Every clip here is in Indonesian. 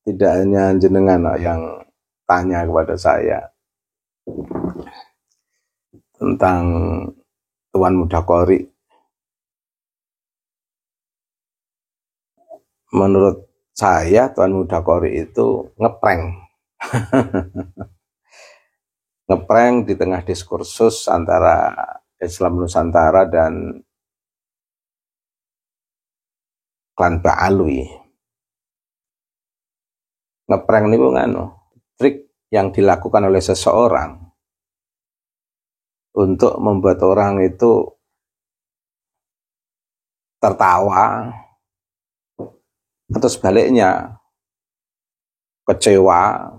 tidak hanya jenengan yang tanya kepada saya tentang Tuan Mudakori. Menurut saya Tuan Mudakori itu ngeprank. Ngeprank di tengah diskursus antara Islam Nusantara dan klan Ba'alwi. Ngeprank ini trik yang dilakukan oleh seseorang untuk membuat orang itu tertawa atau sebaliknya kecewa.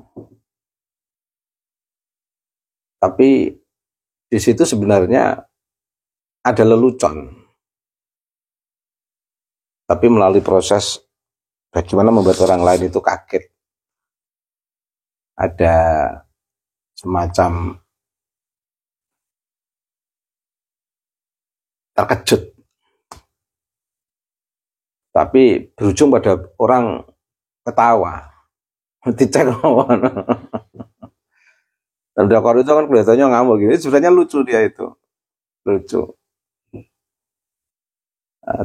Tapi di situ sebenarnya ada lelucon. Tapi melalui proses bagaimana membuat orang lain itu kaget. Ada semacam terkejut. Tapi berujung pada orang ketawa. Dicek Dan Mudakori itu kan kelihatannya ngamuk gitu. Sebenarnya lucu dia itu. Lucu.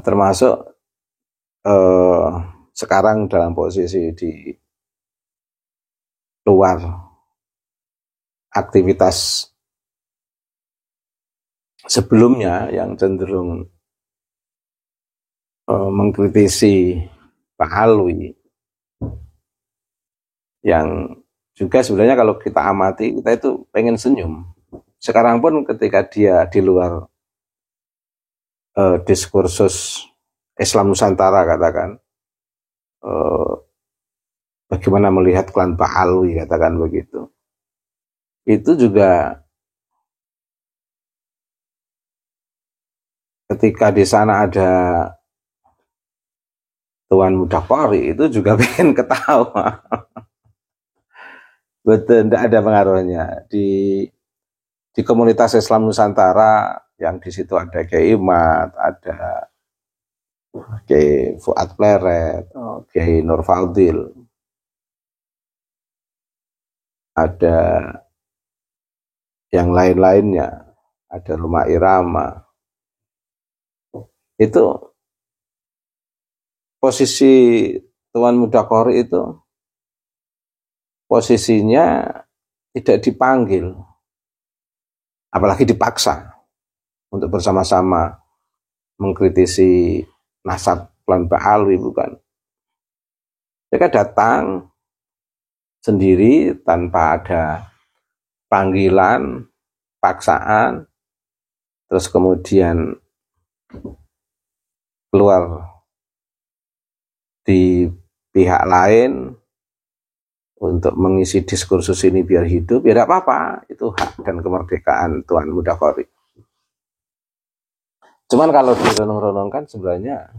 Termasuk sekarang dalam posisi di luar aktivitas sebelumnya yang cenderung mengkritisi Pak Alwi, yang juga sebenarnya kalau kita amati kita itu pengen senyum. Sekarang pun ketika dia di luar diskursus Islam Nusantara katakan, bagaimana melihat klan Pak Alwi katakan begitu, itu juga ketika di sana ada Tuan Mudakori itu juga pengen ketawa. Betul, tidak ada pengaruhnya di komunitas Islam Nusantara yang di situ ada Kiai Imat, ada Kiai Fuad Pleret, Kiai Nur Fadil, ada yang lain-lainnya, ada Rumah Irama. Itu posisi Tuan Mudakori itu posisinya tidak dipanggil, apalagi dipaksa untuk bersama-sama mengkritisi nasab klan Ba'alwi, bukan. Mereka datang sendiri tanpa ada panggilan, paksaan, terus kemudian keluar di pihak lain untuk mengisi diskursus ini biar hidup, ya tidak apa-apa, itu hak dan kemerdekaan Tuan Mudakori. Cuman kalau direnung-renungkan sebenarnya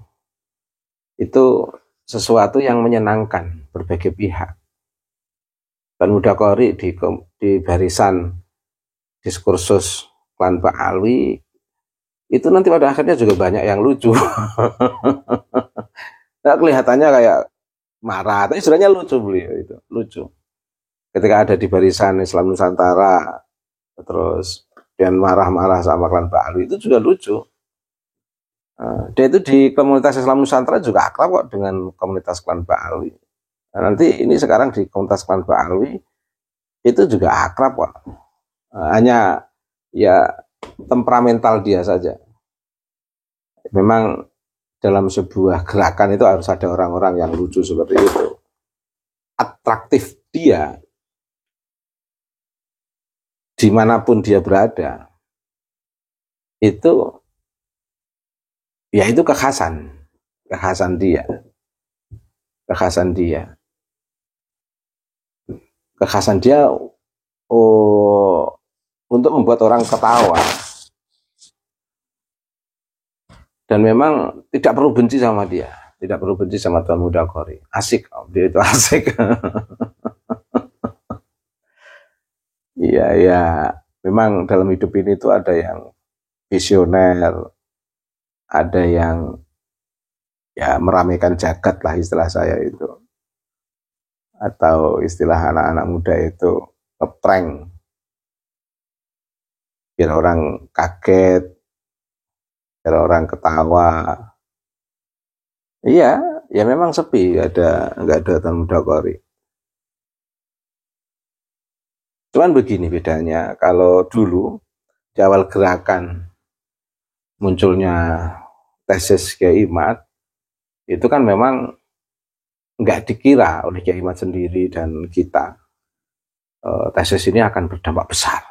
itu sesuatu yang menyenangkan berbagai pihak. Tuan Mudakori di barisan diskursus klan Ba'alwi itu nanti pada akhirnya juga banyak yang lucu. Nah, kelihatannya kayak marah, tapi sebenarnya lucu beliau itu, lucu. Ketika ada di barisan Islam Nusantara, terus dan marah-marah sama klan Ba'alwi itu juga lucu. Dia itu di komunitas Islam Nusantara juga akrab kok dengan komunitas klan Ba'alwi. Nah, nanti ini sekarang di komunitas klan Ba'alwi itu juga akrab kok. Hanya ya temperamental dia saja. Memang dalam sebuah gerakan itu harus ada orang-orang yang lucu seperti itu. Atraktif dia dimanapun dia berada, itu ya itu kekhasan dia, kekhasan dia untuk membuat orang ketawa. Dan memang tidak perlu benci sama dia, tidak perlu benci sama Tuan Mudakori. Asik, dia itu asik. Iya, ya, memang dalam hidup ini tuh ada yang visioner, ada yang ya meramaikan jagat lah istilah saya itu. atau istilah anak-anak muda itu ngeprank, biar orang kaget, biar orang ketawa. Iya, ya memang sepi, nggak ada Tuan Mudakori. Cuman begini bedanya, kalau dulu di awal gerakan munculnya tesis Kiai Imad, itu kan memang nggak dikira oleh Kiai Imad sendiri dan kita tesis ini akan berdampak besar.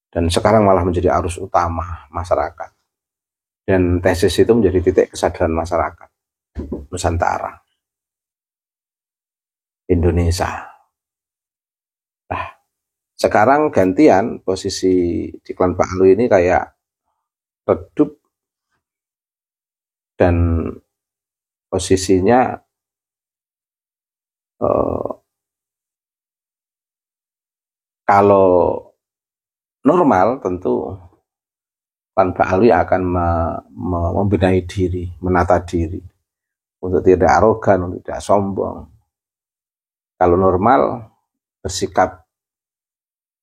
Dan sekarang malah menjadi arus utama masyarakat. Dan tesis itu menjadi titik kesadaran masyarakat Nusantara, Indonesia. Nah, sekarang gantian posisi Diklan Pak Alu ini kayak redup dan posisinya kalau normal tentu Pak Alwi akan membenahi diri, menata diri untuk tidak arogan, untuk tidak sombong. Kalau normal bersikap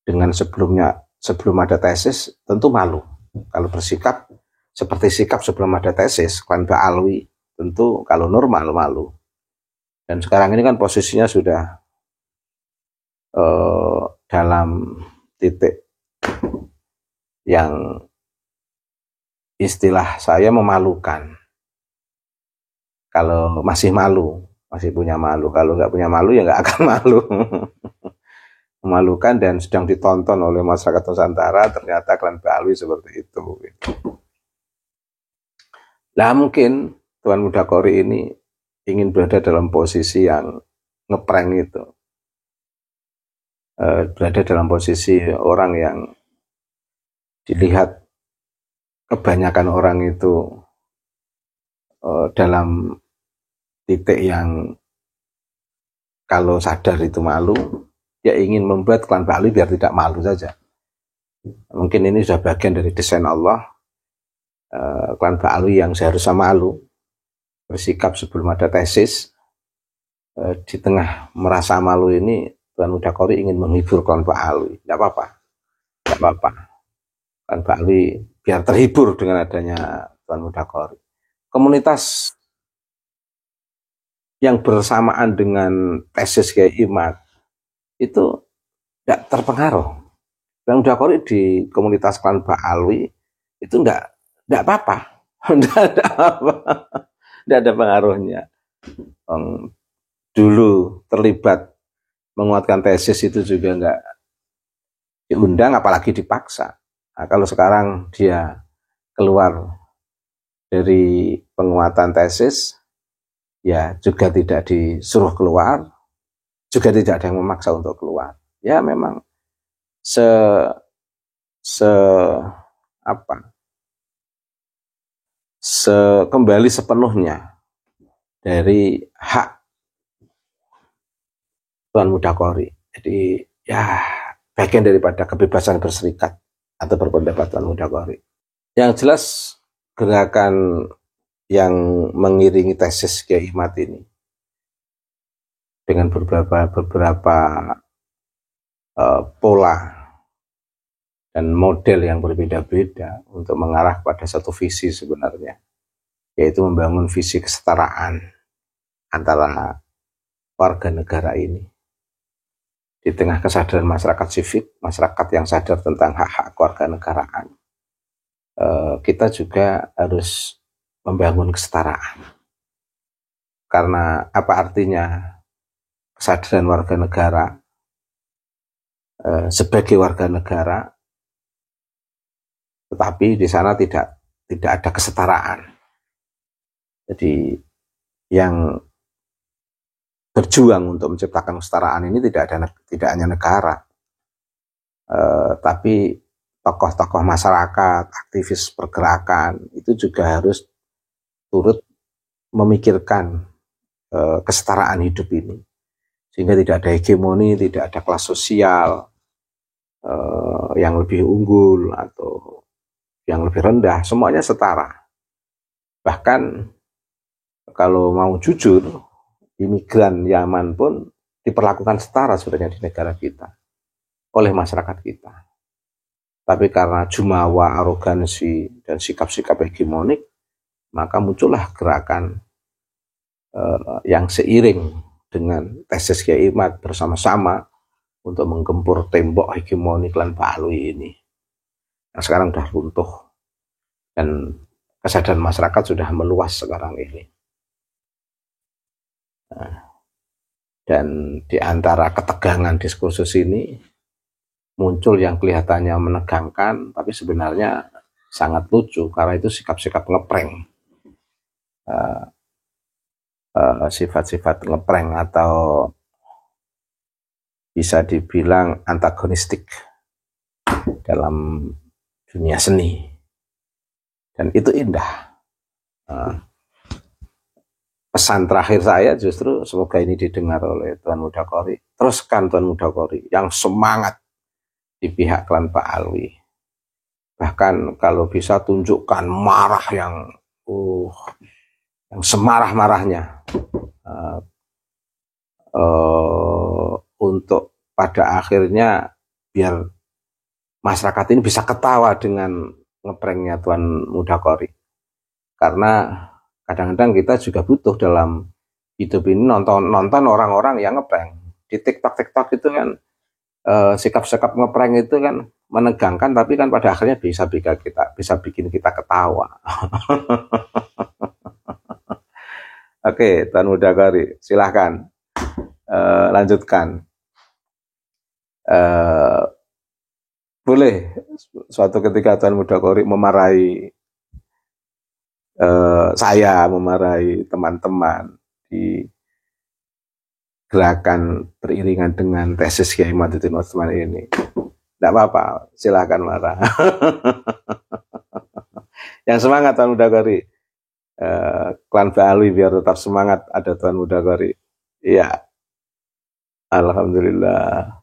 dengan sebelum ada tesis tentu malu. Kalau bersikap seperti sikap sebelum ada tesis, Klan Pak Alwi tentu kalau normal malu. Dan sekarang ini kan posisinya sudah dalam titik yang istilah saya memalukan. Kalau masih malu, masih punya malu. Kalau nggak punya malu ya nggak akan malu. Memalukan dan sedang ditonton oleh masyarakat Nusantara, ternyata Klan Pak Alwi seperti itu. Nah mungkin Tuan Mudakori ini ingin berada dalam posisi yang ngeprank itu. Berada dalam posisi orang yang dilihat kebanyakan orang itu dalam titik yang kalau sadar itu malu, ya ingin membuat Klan Pak Alwi biar tidak malu saja. Mungkin ini sudah bagian dari desain Allah. Klan Pak Alwi yang seharusnya malu, bersikap sebelum ada tesis, di tengah merasa malu ini, Tuan Mudakori ingin menghibur Klan Pak Alwi. Tidak apa-apa, tidak apa-apa. Klan Pak Alwi biar terhibur dengan adanya Tuan Mudakori. Komunitas yang bersamaan dengan tesis Kiai Imad itu tidak terpengaruh. Tuan Mudakori di komunitas Klan Pak Alwi itu tidak apa-apa, tidak ada pengaruhnya. Dulu terlibat menguatkan tesis itu juga nggak diundang, apalagi dipaksa. Nah, kalau sekarang dia keluar dari penguatan tesis, ya juga tidak disuruh keluar, juga tidak ada yang memaksa untuk keluar. Ya memang kembali sepenuhnya dari hak Tuan Mudakori. Jadi ya bagian daripada kebebasan berserikat atau berpendapat Tuan Mudakori. Yang jelas gerakan yang mengiringi tesis Kiai Imad ini dengan beberapa pola dan model yang berbeda-beda untuk mengarah pada satu visi sebenarnya, yaitu membangun visi kesetaraan antara warga negara ini. Di tengah kesadaran masyarakat sivik, masyarakat yang sadar tentang hak-hak kewarganegaraan, kita juga harus membangun kesetaraan. Karena apa artinya kesadaran warga negara sebagai warga negara, tetapi di sana tidak ada kesetaraan. Jadi yang berjuang untuk menciptakan kesetaraan ini tidak hanya negara, tapi tokoh-tokoh masyarakat, aktivis pergerakan itu juga harus turut memikirkan kesetaraan hidup ini, sehingga tidak ada hegemoni, tidak ada kelas sosial yang lebih unggul atau yang lebih rendah, semuanya setara. Bahkan kalau mau jujur, imigran Yaman pun diperlakukan setara sebenarnya di negara kita oleh masyarakat kita. Tapi karena jumawa, arogansi, dan sikap-sikap hegemonik, maka muncullah gerakan yang seiring dengan tesis Kiai Imad bersama-sama untuk menggempur tembok hegemoni klan Ba'alwi ini. Yang sekarang sudah runtuh dan kesadaran masyarakat sudah meluas sekarang ini. Dan di antara ketegangan diskursus ini muncul yang kelihatannya menegangkan, tapi sebenarnya sangat lucu karena itu sikap-sikap ngeprank, sifat-sifat ngeprank atau bisa dibilang antagonistik dalam dunia seni, dan itu indah. Pesan terakhir saya justru semoga ini didengar oleh Tuan Mudakori. Teruskan Tuan Mudakori yang semangat di pihak klan Ba'alwi. Bahkan kalau bisa tunjukkan marah yang semarah-marahnya untuk pada akhirnya biar masyarakat ini bisa ketawa dengan ngepranknya Tuan Mudakori. Karena kadang-kadang kita juga butuh dalam hidup ini nonton orang-orang yang ngeprank. Di TikTok itu kan sikap-sikap ngeprank itu kan menegangkan, tapi kan pada akhirnya bisa bikin kita ketawa. Oke, Tuan Mudakori, silahkan lanjutkan. Boleh suatu ketika Tuan Mudakori memarahi saya, memarahi teman-teman di gerakan beriringan dengan tesis Kiai Imaduddin Utsman ini. Tidak apa-apa, silahkan marah. Yang semangat Tuan Mudakori, klan Ba'alwi biar tetap semangat, ada Tuan Mudakori. Iya, alhamdulillah.